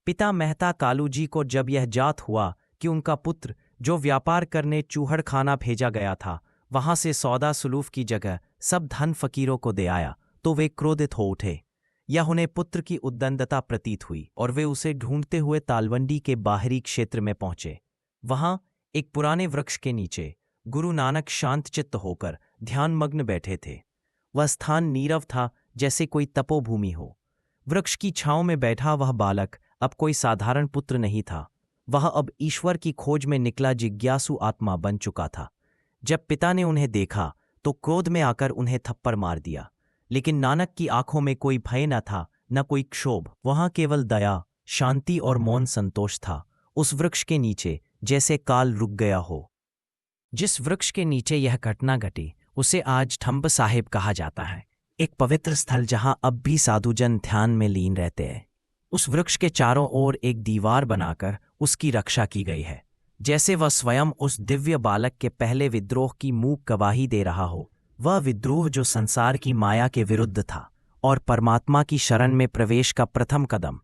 पिता मेहता कालू जी को जब यह जात हुआ कि उनका पुत्र, जो व्यापार करने चूहड़ खाना भेजा गया था, वहां से सौदा सुलूफ की जगह सब धन फकीरों को दे आया, तो वे क्रोधित हो उठे। यह उन्हें पुत्र की उद्दंडता प्रतीत हुई और वे उसे ढूंढते हुए तालवंडी के बाहरी क्षेत्र में पहुंचे। वहां एक पुराने वृक्ष के नीचे गुरु नानक शांतचित्त होकर ध्यानमग्न बैठे थे। वह स्थान नीरव था, जैसे कोई तपोभूमि हो। वृक्ष की छांव में बैठा वह बालक अब कोई साधारण पुत्र नहीं था, वह अब ईश्वर की खोज में निकला जिज्ञासु आत्मा बन चुका था। जब पिता ने उन्हें देखा तो क्रोध में आकर उन्हें थप्पड़ मार दिया, लेकिन नानक की आंखों में कोई भय न था, न कोई क्षोभ। वहां केवल दया, शांति और मौन संतोष था। उस वृक्ष के नीचे जैसे काल रुक गया हो। जिस वृक्ष के नीचे यह घटना घटी उसे आज ठंब साहिब कहा जाता है, एक पवित्र स्थल जहां अब भी साधुजन ध्यान में लीन रहते हैं। उस वृक्ष के चारों ओर एक दीवार बनाकर उसकी रक्षा की गई है, जैसे वह स्वयं उस दिव्य बालक के पहले विद्रोह की मूक गवाही दे रहा हो। वह विद्रोह जो संसार की माया के विरुद्ध था और परमात्मा की शरण में प्रवेश का प्रथम कदम।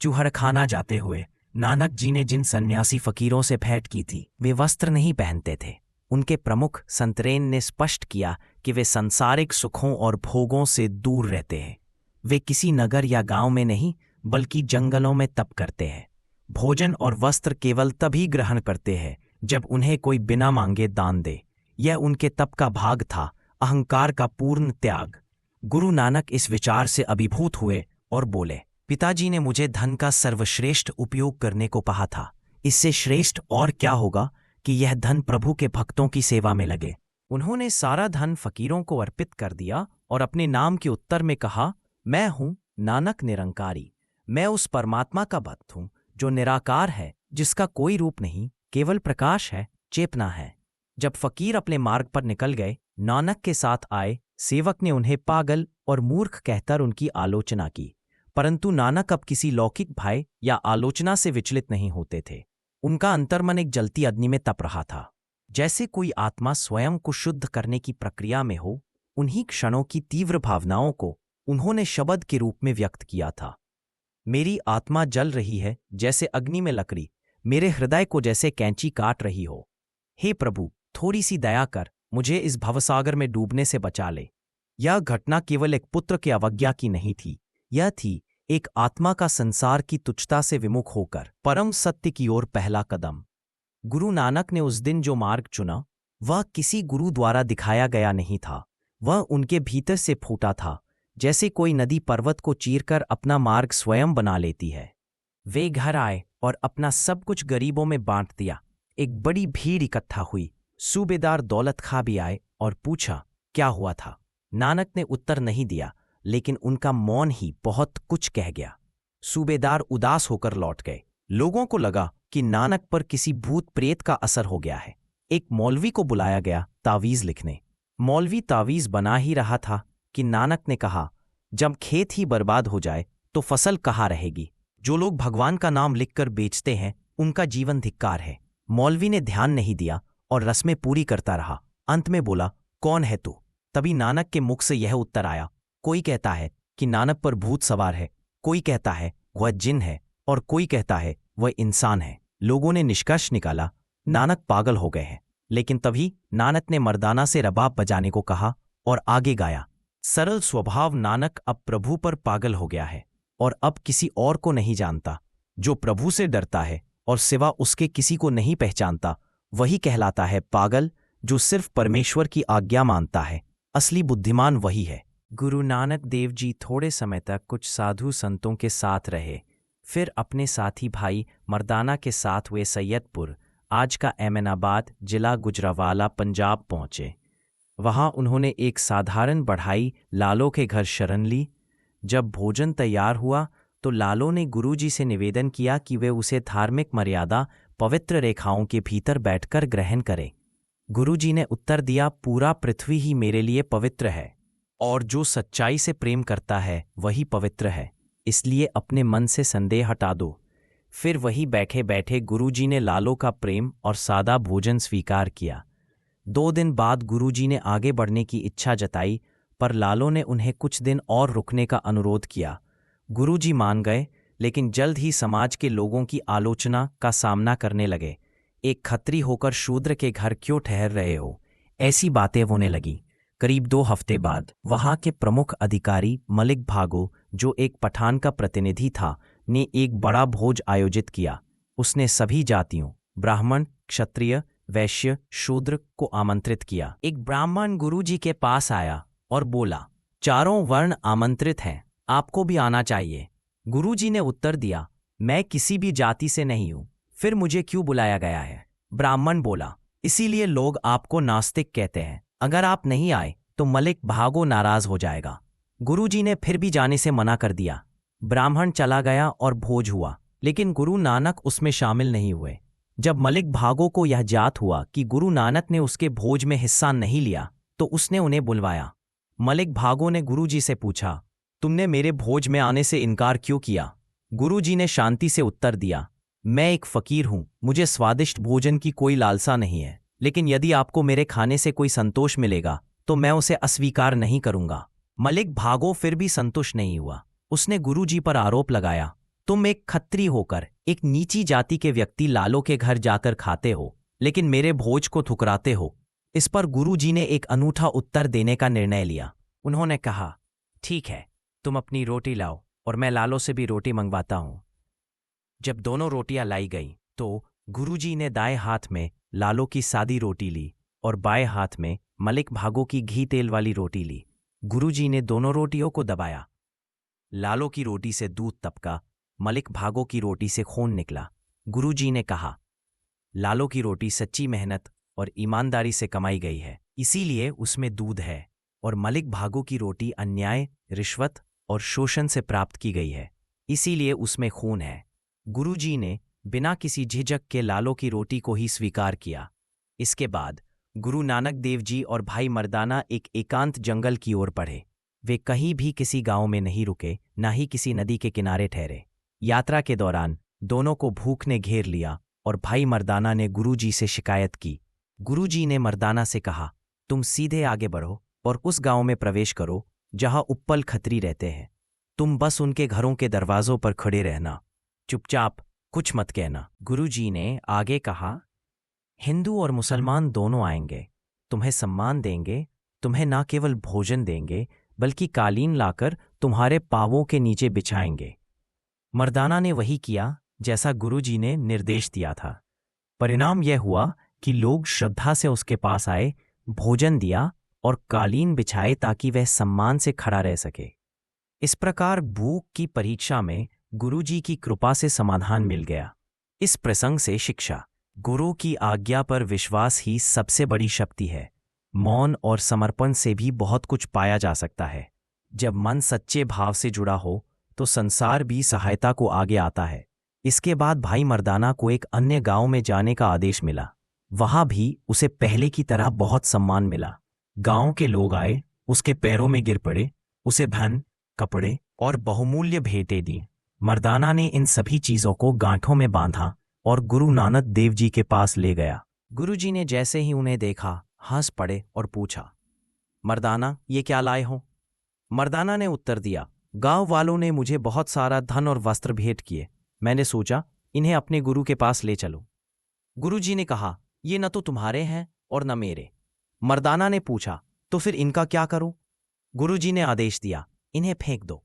चूहड़खाना जाते हुए नानक जी ने जिन सन्यासी फकीरों से भेंट की थी, वे वस्त्र नहीं पहनते थे। उनके प्रमुख संतरेन ने स्पष्ट किया कि वे सांसारिक सुखों और भोगों से दूर रहते हैं। वे किसी नगर या गांव में नहीं, बल्कि जंगलों में तप करते हैं। भोजन और वस्त्र केवल तभी ग्रहण करते हैं जब उन्हें कोई बिना मांगे दान दे। यह उनके तप का भाग था, अहंकार का पूर्ण त्याग। गुरु नानक इस विचार से अभिभूत हुए और बोले, पिताजी ने मुझे धन का सर्वश्रेष्ठ उपयोग करने को कहा था। इससे श्रेष्ठ और क्या होगा कि यह धन प्रभु के भक्तों की सेवा में लगे। उन्होंने सारा धन फकीरों को अर्पित कर दिया और अपने नाम के उत्तर में कहा, मैं हूं नानक निरंकारी। मैं उस परमात्मा का भक्त हूं जो निराकार है, जिसका कोई रूप नहीं, केवल प्रकाश है, चेतना है। जब फकीर अपने मार्ग पर निकल गए, नानक के साथ आए सेवक ने उन्हें पागल और मूर्ख कहकर उनकी आलोचना की, परंतु नानक अब किसी लौकिक भय या आलोचना से विचलित नहीं होते थे। उनका अंतर्मन एक जलती अग्नि में तप रहा था, जैसे कोई आत्मा स्वयं को शुद्ध करने की प्रक्रिया में हो। उन्हीं क्षणों की तीव्र भावनाओं को उन्होंने शब्द के रूप में व्यक्त किया था। मेरी आत्मा जल रही है जैसे अग्नि में लकड़ी, मेरे हृदय को जैसे कैंची काट रही हो। हे प्रभु, थोड़ी सी दया कर, मुझे इस भवसागर में डूबने से बचा ले। यह घटना केवल एक पुत्र के अवज्ञा की नहीं थी, यह थी एक आत्मा का संसार की तुच्छता से विमुख होकर परम सत्य की ओर पहला कदम। गुरु नानक ने उस दिन जो मार्ग चुना, वह किसी गुरु द्वारा दिखाया गया नहीं था, वह उनके भीतर से फूटा था, जैसे कोई नदी पर्वत को चीरकर अपना मार्ग स्वयं बना लेती है। वे घर आए और अपना सब कुछ गरीबों में बांट दिया। एक बड़ी भीड़ इकट्ठा हुई। सूबेदार दौलत खां भी आए और पूछा, क्या हुआ था? नानक ने उत्तर नहीं दिया, लेकिन उनका मौन ही बहुत कुछ कह गया। सूबेदार उदास होकर लौट गए। लोगों को लगा कि नानक पर किसी भूत प्रेत का असर हो गया है। एक मौलवी को बुलाया गया तावीज लिखने। मौलवी तावीज बना ही रहा था कि नानक ने कहा, जब खेत ही बर्बाद हो जाए तो फसल कहाँ रहेगी? जो लोग भगवान का नाम लिखकर बेचते हैं, उनका जीवन धिक्कार है। मौलवी ने ध्यान नहीं दिया और रस्में पूरी करता रहा। अंत में बोला, कौन है तू? तभी नानक के मुख से यह उत्तर आया, कोई कहता है कि नानक पर भूत सवार है, कोई कहता है वह जिन है, और कोई कहता है वह इंसान है। लोगों ने निष्कर्ष निकाला, नानक पागल हो गए हैं। लेकिन तभी नानक ने मर्दाना से रबाब बजाने को कहा और आगे गाया, सरल स्वभाव नानक अब प्रभु पर पागल हो गया है और अब किसी और को नहीं जानता। जो प्रभु से डरता है और सिवा उसके किसी को नहीं पहचानता, वही कहलाता है पागल। जो सिर्फ परमेश्वर की आज्ञा मानता है, असली बुद्धिमान वही है। गुरु नानक देव जी थोड़े समय तक कुछ साधु संतों के साथ रहे, फिर अपने साथी भाई मर्दाना के साथ वे सैयदपुर, आज का एमनाबाद जिला गुजरावाला पंजाब पहुंचे। वहां उन्होंने एक साधारण बढ़ाई लालो के घर शरण ली। जब भोजन तैयार हुआ तो लालो ने गुरुजी से निवेदन किया कि वे उसे धार्मिक मर्यादा पवित्र रेखाओं के भीतर बैठकर ग्रहण करें। गुरुजी ने उत्तर दिया, पूरा पृथ्वी ही मेरे लिए पवित्र है और जो सच्चाई से प्रेम करता है वही पवित्र है, इसलिए अपने मन से संदेह हटा दो। फिर वही बैठे बैठे गुरुजी ने लालो का प्रेम और सादा भोजन स्वीकार किया। 2 दिन बाद गुरुजी ने आगे बढ़ने की इच्छा जताई, पर लालो ने उन्हें कुछ दिन और रुकने का अनुरोध किया। गुरुजी मान गए, लेकिन जल्द ही समाज के लोगों की आलोचना का सामना करने लगे। एक खत्री होकर शूद्र के घर क्यों ठहर रहे हो? ऐसी बातें होने लगी। करीब 2 हफ्ते बाद वहां के प्रमुख अधिकारी मलिक भागो, जो एक पठान का प्रतिनिधि था, ने एक बड़ा भोज आयोजित किया। उसने सभी जातियों, ब्राह्मण, क्षत्रिय, वैश्य, शूद्र को आमंत्रित किया। एक ब्राह्मण गुरुजी के पास आया और बोला, चारों वर्ण आमंत्रित हैं, आपको भी आना चाहिए। गुरुजी ने उत्तर दिया, मैं किसी भी जाति से नहीं हूं, फिर मुझे क्यों बुलाया गया है? ब्राह्मण बोला, इसीलिए लोग आपको नास्तिक कहते हैं। अगर आप नहीं आए तो मलिक भागो नाराज हो जाएगा। गुरुजी ने फिर भी जाने से मना कर दिया। ब्राह्मण चला गया और भोज हुआ, लेकिन गुरु नानक उसमें शामिल नहीं हुए। जब मलिक भागो को यह जात हुआ कि गुरु नानक ने उसके भोज में हिस्सा नहीं लिया, तो उसने उन्हें बुलवाया। मलिक भागो ने गुरुजी से पूछा, तुमने मेरे भोज में आने से इनकार क्यों किया? गुरुजी ने शांति से उत्तर दिया, मैं एक फकीर हूं, मुझे स्वादिष्ट भोजन की कोई लालसा नहीं है, लेकिन यदि आपको मेरे खाने से कोई संतोष मिलेगा तो मैं उसे अस्वीकार नहीं करूंगा। मलिक भागो फिर भी संतुष्ट नहीं हुआ। उसने गुरुजी पर आरोप लगाया, तुम एक खत्री होकर एक नीची जाति के व्यक्ति लालो के घर जाकर खाते हो, लेकिन मेरे भोज को ठुकराते हो। इस पर गुरुजी ने एक अनूठा उत्तर देने का निर्णय लिया। उन्होंने कहा, ठीक है, तुम अपनी रोटी लाओ और मैं लालो से भी रोटी मंगवाता हूं। जब दोनों रोटियां लाई गई तो गुरुजी ने दाएं हाथ में लालो की सादी रोटी ली और बाएं हाथ में मलिक भागो की घी तेल वाली रोटी ली। गुरुजी ने दोनों रोटियों को दबाया। लालो की रोटी से दूध टपका, मलिक भागो की रोटी से खून निकला। गुरुजी ने कहा, लालो की रोटी सच्ची मेहनत और ईमानदारी से कमाई गई है, इसीलिए उसमें दूध है, और मलिक भागो की रोटी अन्याय, रिश्वत और शोषण से प्राप्त की गई है, इसीलिए उसमें खून है। गुरुजी ने बिना किसी झिझक के लालो की रोटी को ही स्वीकार किया। इसके बाद गुरु नानक देव जी और भाई मर्दाना एक एकांत जंगल की ओर बढ़े। वे कहीं भी किसी गांव में नहीं रुके, ना ही किसी नदी के किनारे ठहरे। यात्रा के दौरान दोनों को भूख ने घेर लिया और भाई मर्दाना ने गुरुजी से शिकायत की। गुरुजी ने मर्दाना से कहा, तुम सीधे आगे बढ़ो और उस गांव में प्रवेश करो जहां उप्पल खत्री रहते हैं। तुम बस उनके घरों के दरवाजों पर खड़े रहना, चुपचाप कुछ मत कहना। गुरुजी ने आगे कहा, हिंदू और मुसलमान दोनों आएंगे, तुम्हें सम्मान देंगे तुम्हें न केवल भोजन देंगे बल्कि कालीन लाकर तुम्हारे पांवों के नीचे बिछाएंगे। मर्दाना ने वही किया जैसा गुरुजी ने निर्देश दिया था। परिणाम यह हुआ कि लोग श्रद्धा से उसके पास आए, भोजन दिया और कालीन बिछाए ताकि वह सम्मान से खड़ा रह सके। इस प्रकार भूख की परीक्षा में गुरुजी की कृपा से समाधान मिल गया। इस प्रसंग से शिक्षा: गुरु की आज्ञा पर विश्वास ही सबसे बड़ी शक्ति है। मौन और समर्पण से भी बहुत कुछ पाया जा सकता है। जब मन सच्चे भाव से जुड़ा हो तो संसार भी सहायता को आगे आता है। इसके बाद भाई मर्दाना को एक अन्य गांव में जाने का आदेश मिला। वहां भी उसे पहले की तरह बहुत सम्मान मिला। गांव के लोग आए, उसके पैरों में गिर पड़े, उसे धन, कपड़े और बहुमूल्य भेंटें दी। मर्दाना ने इन सभी चीजों को गांठों में बांधा और गुरु नानक देव जी के पास ले गया। गुरुजी ने जैसे ही उन्हें देखा हंस पड़े और पूछा, मर्दाना, ये क्या लाए हो? मर्दाना ने उत्तर दिया, गांव वालों ने मुझे बहुत सारा धन और वस्त्र भेंट किए। मैंने सोचा इन्हें अपने गुरु के पास ले चलो। गुरुजी ने कहा, ये न तो तुम्हारे हैं और न मेरे। मर्दाना ने पूछा, तो फिर इनका क्या करूं? गुरुजी ने आदेश दिया, इन्हें फेंक दो।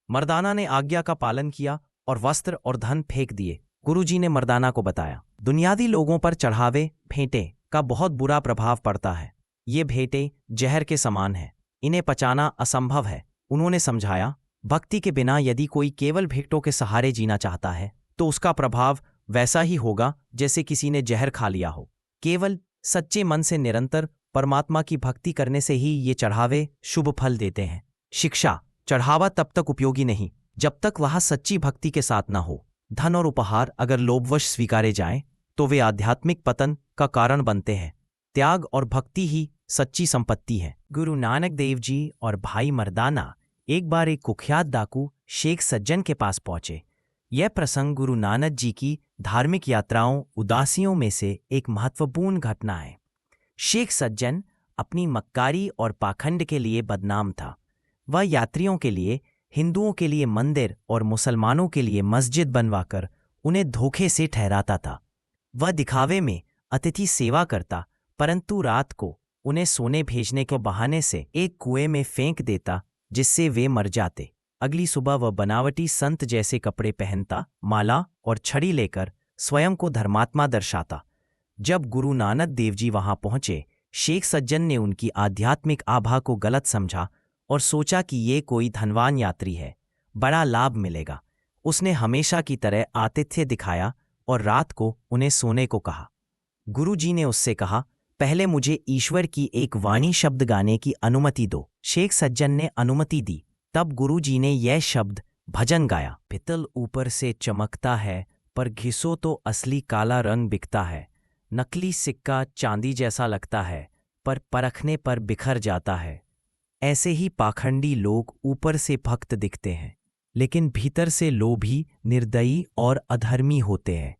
मर्दाना ने आज्ञा का पालन किया और वस्त्र और धन फेंक दिए। गुरुजी ने मर्दाना को बताया, दुनियावी लोगों पर चढ़ावे, भेंटें का बहुत बुरा प्रभाव पड़ता है। ये भेंटें जहर के समान हैं, इन्हें पचाना असंभव है। उन्होंने समझाया, भक्ति के बिना यदि कोई केवल भेंटों के सहारे जीना चाहता है तो उसका प्रभाव वैसा ही होगा जैसे किसी ने जहर खा लिया हो। केवल सच्चे मन से निरंतर परमात्मा की भक्ति करने से ही ये चढ़ावे शुभ फल देते हैं। शिक्षा: चढ़ावा तब तक उपयोगी नहीं जब तक वह सच्ची भक्ति के साथ न हो। धन और उपहार अगर लोभवश स्वीकारे जाएं तो वे आध्यात्मिक पतन का कारण बनते हैं। त्याग और भक्ति ही सच्ची संपत्ति है। गुरु नानक देव जी और भाई मर्दाना एक बार एक कुख्यात डाकू शेख सज्जन के पास पहुंचे। यह प्रसंग गुरु नानक जी की धार्मिक यात्राओं उदासियों में से एक महत्वपूर्ण घटना है। शेख सज्जन अपनी मक्कारी और पाखंड के लिए बदनाम था। वह यात्रियों के लिए, हिंदुओं के लिए मंदिर और मुसलमानों के लिए मस्जिद बनवाकर उन्हें धोखे से ठहराता था। वह दिखावे में अतिथि सेवा करता, परंतु रात को उन्हें सोने भेजने के बहाने से एक कुएं में फेंक देता जिससे वे मर जाते। अगली सुबह वह बनावटी संत जैसे कपड़े पहनता, माला और छड़ी लेकर स्वयं को धर्मात्मा दर्शाता। जब गुरु नानक देव जी वहां पहुंचे, शेख सज्जन ने उनकी आध्यात्मिक आभा को गलत समझा और सोचा कि ये कोई धनवान यात्री है, बड़ा लाभ मिलेगा। उसने हमेशा की तरह आतिथ्य दिखाया और रात को उन्हें सोने को कहा। गुरु जी ने उससे कहा, पहले मुझे ईश्वर की एक वाणी शब्द गाने की अनुमति दो। शेख सज्जन ने अनुमति दी। तब गुरु जी ने यह शब्द भजन गाया। पितल ऊपर से चमकता है पर घिसो तो असली काला रंग बिकता है। नकली सिक्का चांदी जैसा लगता है पर परखने पर बिखर जाता है। ऐसे ही पाखंडी लोग ऊपर से भक्त दिखते हैं लेकिन भीतर से लोभी, निर्दयी और अधर्मी होते हैं।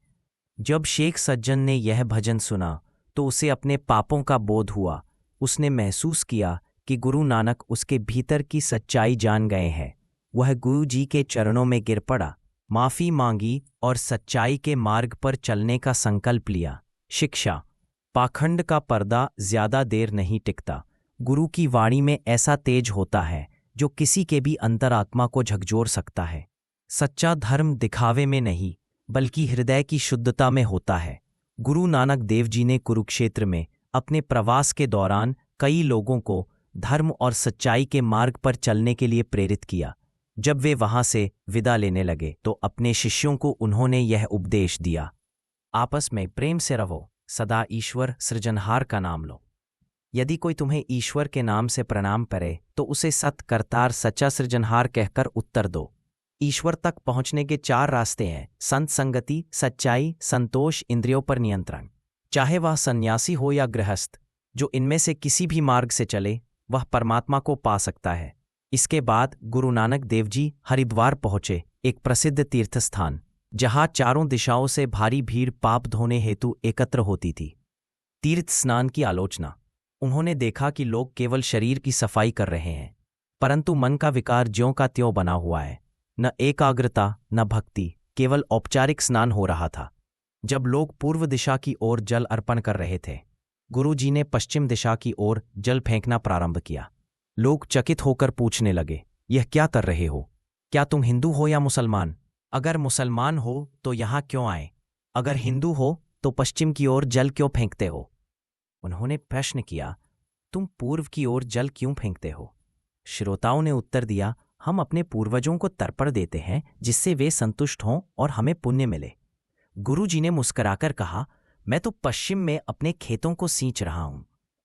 जब शेख सज्जन ने यह भजन सुना तो उसे अपने पापों का बोध हुआ। उसने महसूस किया कि गुरु नानक उसके भीतर की सच्चाई जान गए हैं। वह गुरु जी के चरणों में गिर पड़ा, माफी मांगी और सच्चाई के मार्ग पर चलने का संकल्प लिया। शिक्षा: पाखंड का पर्दा ज्यादा देर नहीं टिकता। गुरु की वाणी में ऐसा तेज होता है जो किसी के भी अंतरात्मा को झकझोर सकता है। सच्चा धर्म दिखावे में नहीं बल्कि हृदय की शुद्धता में होता है। गुरु नानक देव जी ने कुरुक्षेत्र में अपने प्रवास के दौरान कई लोगों को धर्म और सच्चाई के मार्ग पर चलने के लिए प्रेरित किया। जब वे वहां से विदा लेने लगे तो अपने शिष्यों को उन्होंने यह उपदेश दिया, आपस में प्रेम से रहो, सदा ईश्वर सृजनहार का नाम लो। यदि कोई तुम्हें ईश्वर के नाम से प्रणाम करे तो उसे सत करतार सच्चा सृजनहार कहकर उत्तर दो। ईश्वर तक पहुंचने के 4 रास्ते हैं: संत संगति, सच्चाई, संतोष, इंद्रियों पर नियंत्रण। चाहे वह सन्यासी हो या गृहस्थ, जो इनमें से किसी भी मार्ग से चले वह परमात्मा को पा सकता है। इसके बाद गुरु नानक देव जी हरिद्वार पहुंचे, एक प्रसिद्ध तीर्थ स्थान जहां चारों दिशाओं से भारी भीड़ पाप धोने हेतु एकत्र होती थी। तीर्थ स्नान की आलोचना। उन्होंने देखा कि लोग केवल शरीर की सफाई कर रहे हैं परंतु मन का विकार ज्यों का त्यों बना हुआ है। न एकाग्रता न भक्ति, केवल औपचारिक स्नान हो रहा था। जब लोग पूर्व दिशा की ओर जल अर्पण कर रहे थे, गुरुजी ने पश्चिम दिशा की ओर जल फेंकना प्रारंभ किया। लोग चकित होकर पूछने लगे, यह क्या कर रहे हो? क्या तुम हिंदू हो या मुसलमान? अगर मुसलमान हो तो यहाँ क्यों आए? अगर हिंदू हो तो पश्चिम की ओर जल क्यों फेंकते हो? उन्होंने प्रश्न किया, तुम पूर्व की ओर जल क्यों फेंकते हो? श्रोताओं ने उत्तर दिया, हम अपने पूर्वजों को तर्पण देते हैं जिससे वे संतुष्ट हों और हमें पुण्य मिले। गुरुजी ने मुस्कुराकर कहा, मैं तो पश्चिम में अपने खेतों को सींच रहा हूं।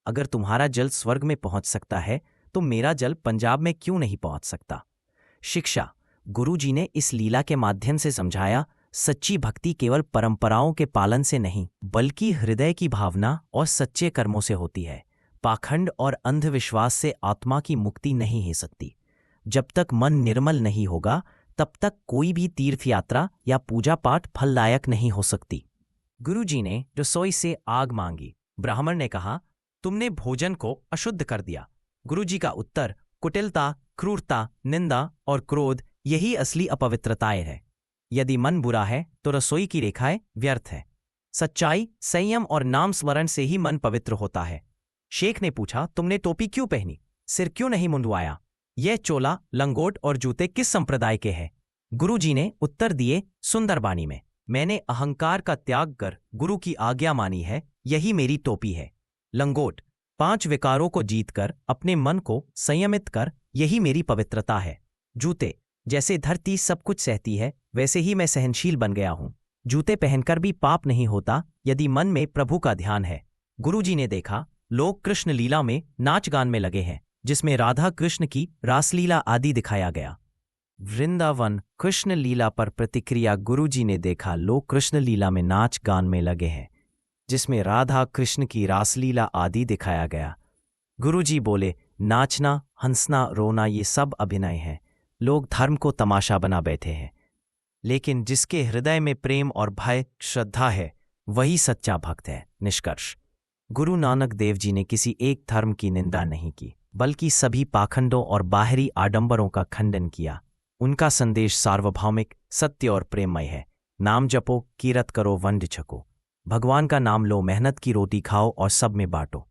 अगर तुम्हारा जल स्वर्ग में पहुंच सकता है तो मेरा जल पंजाब में क्यों नहीं पहुंच सकता? शिक्षा। गुरुजी ने इस लीला के माध्यम से समझाया, सच्ची भक्ति केवल परंपराओं के पालन से नहीं बल्कि हृदय की भावना और सच्चे कर्मों से होती है। पाखंड और अंधविश्वास से आत्मा की मुक्ति नहीं हो सकती। जब तक मन निर्मल नहीं होगा तब तक कोई भी तीर्थ यात्रा या पूजा पाठ फलदायक नहीं हो सकती। गुरुजी ने रसोई से आग मांगी। ब्राह्मण ने कहा, तुमने भोजन को अशुद्ध कर दिया। गुरुजी का उत्तर, कुटिलता, क्रूरता, निंदा और क्रोध यही असली अपवित्रताएं है। यदि मन बुरा है तो रसोई की रेखाएं व्यर्थ है। सच्चाई, संयम और नाम स्मरण से ही मन पवित्र होता है। शेख ने पूछा, तुमने टोपी क्यों पहनी? सिर क्यों नहीं मुंडवाया? यह चोला, लंगोट और जूते किस संप्रदाय के हैं? गुरुजी ने उत्तर दिए, सुंदरबानी में। मैंने अहंकार का त्याग कर गुरु की आज्ञा मानी है, यही मेरी टोपी है। लंगोट, 5 विकारों को जीतकर अपने मन को संयमित कर, यही मेरी पवित्रता है। जूते, जैसे धरती सब कुछ सहती है वैसे ही मैं सहनशील बन गया हूं। जूते पहनकर भी पाप नहीं होता यदि मन में प्रभु का ध्यान है। गुरुजी ने देखा, लोग कृष्ण लीला में नाच गान में लगे हैं जिसमें राधा कृष्ण की रासलीला आदि दिखाया गया। वृंदावन कृष्ण लीला पर प्रतिक्रिया। गुरुजी ने देखा, लोग कृष्ण लीला में नाच गान में लगे हैं जिसमें राधा कृष्ण की रासलीला आदि दिखाया गया। गुरुजी बोले, नाचना, हंसना, रोना ये सब अभिनय है। लोग धर्म को तमाशा बना बैठे हैं, लेकिन जिसके हृदय में प्रेम और भय, श्रद्धा है वही सच्चा भक्त है। निष्कर्ष। गुरु नानक देव जी ने किसी एक धर्म की निंदा नहीं की बल्कि सभी पाखंडों और बाहरी आडंबरों का खंडन किया। उनका संदेश सार्वभौमिक, सत्य और प्रेममय है। नाम जपो, कीरत करो, वंड छको। भगवान का नाम लो, मेहनत की रोटी खाओ और सब में बांटो।